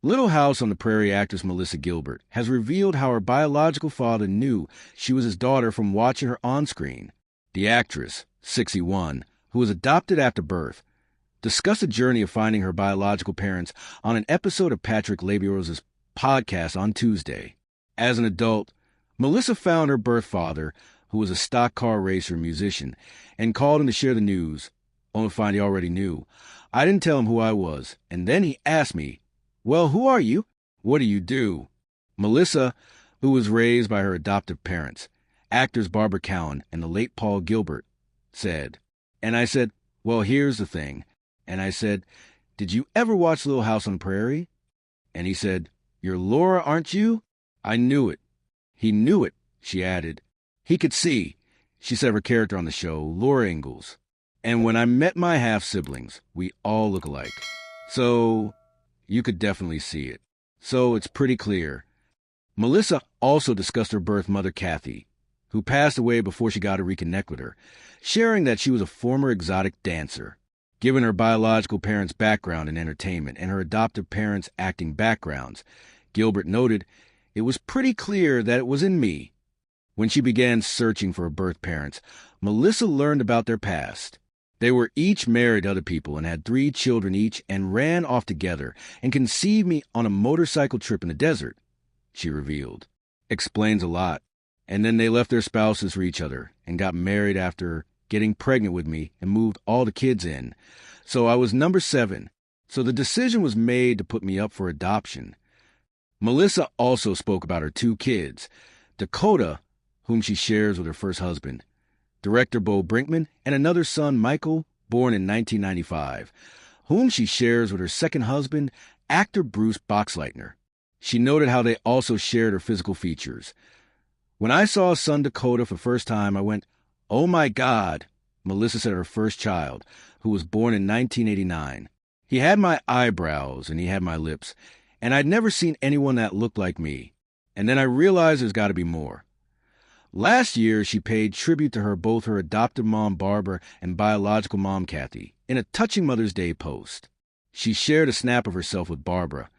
Little House on the Prairie actress Melissa Gilbert has revealed how her biological father knew she was his daughter from watching her on screen. The actress, 61, who was adopted after birth, discussed the journey of finding her biological parents on an episode of Patrick Labiosa's podcast on Tuesday. As an adult, Melissa found her birth father, who was a stock car racer and musician, and called him to share the news, only to find he already knew. I didn't tell him who I was, and then he asked me, "Well, who are you? What do you do?" Melissa, who was raised by her adoptive parents, actors Barbara Cowan and the late Paul Gilbert, said, and I said, "Well, here's the thing." And I said, "Did you ever watch Little House on the Prairie?" And he said, "You're Laura, aren't you?" I knew it. He knew it, she added. He could see, she said of her character on the show, Laura Ingalls. And when I met my half-siblings, we all look alike. So you could definitely see it. So it's pretty clear. Melissa also discussed her birth mother, Kathy, who passed away before she got to reconnect with her, sharing that she was a former exotic dancer. Given her biological parents' background in entertainment and her adoptive parents' acting backgrounds, Gilbert noted, it was pretty clear that it was in me. When she began searching for her birth parents, Melissa learned about their past. They were each married to other people and had 3 children each and ran off together and conceived me on a motorcycle trip in the desert, she revealed. Explains a lot. And then they left their spouses for each other and got married after getting pregnant with me and moved all the kids in. So I was number 7. So the decision was made to put me up for adoption. Melissa also spoke about her 2 kids, Dakota, whom she shares with her first husband, director Bo Brinkman, and another son, Michael, born in 1995, whom she shares with her second husband, actor Bruce Boxleitner. She noted how they also shared her physical features. When I saw son Dakota for the first time, I went, "Oh my God," Melissa said of her first child, who was born in 1989. He had my eyebrows and he had my lips, and I'd never seen anyone that looked like me. And then I realized there's got to be more. Last year, she paid tribute to both her adoptive mom, Barbara, and biological mom, Kathy, in a touching Mother's Day post. She shared a snap of herself with Barbara,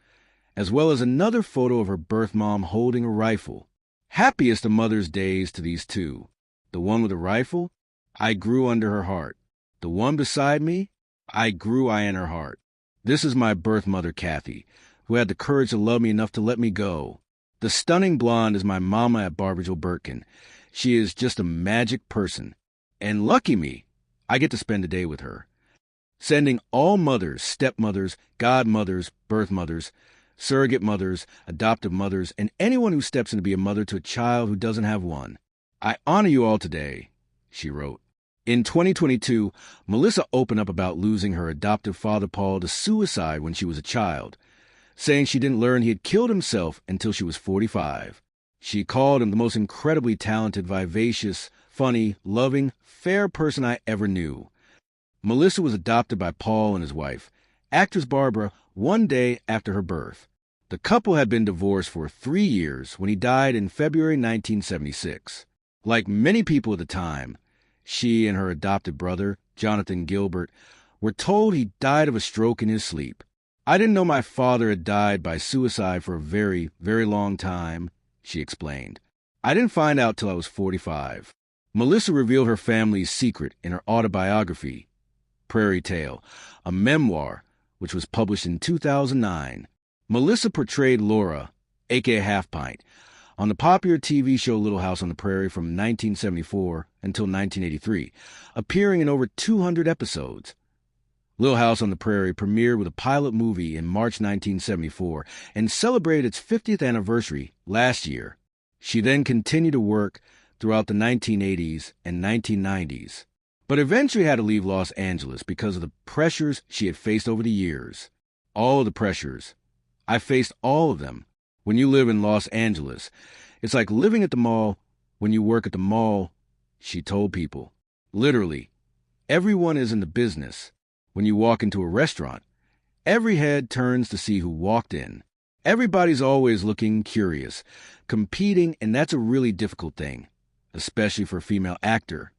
as well as another photo of her birth mom holding a rifle. Happiest of Mother's Days to these 2. The one with the rifle, I grew under her heart. The one beside me, I grew in her heart. This is my birth mother, Kathy, who had the courage to love me enough to let me go. The stunning blonde is my mama at Barbara Jo Birkin. She is just a magic person. And lucky me, I get to spend a day with her. Sending all mothers, stepmothers, godmothers, birth mothers, surrogate mothers, adoptive mothers, and anyone who steps in to be a mother to a child who doesn't have one. I honor you all today, she wrote. In 2022, Melissa opened up about losing her adoptive father, Paul, to suicide when she was a child, saying she didn't learn he had killed himself until she was 45. She called him the most incredibly talented, vivacious, funny, loving, fair person I ever knew. Melissa was adopted by Paul and his wife, actress Barbara, one day after her birth. The couple had been divorced for 3 years when he died in February 1976. Like many people at the time, she and her adopted brother, Jonathan Gilbert, were told he died of a stroke in his sleep. I didn't know my father had died by suicide for a very, very long time, she explained. I didn't find out till I was 45. Melissa revealed her family's secret in her autobiography, Prairie Tale, a memoir which was published in 2009. Melissa portrayed Laura, a.k.a. Half Pint, on the popular TV show Little House on the Prairie from 1974 until 1983, appearing in over 200 episodes. Little House on the Prairie premiered with a pilot movie in March 1974 and celebrated its 50th anniversary last year. She then continued to work throughout the 1980s and 1990s, but eventually had to leave Los Angeles because of the pressures she had faced over the years. All of the pressures. I faced all of them. When you live in Los Angeles, it's like living at the mall when you work at the mall, she told people. Literally, everyone is in the business. When you walk into a restaurant, every head turns to see who walked in. Everybody's always looking curious, competing, and that's a really difficult thing, especially for a female actor.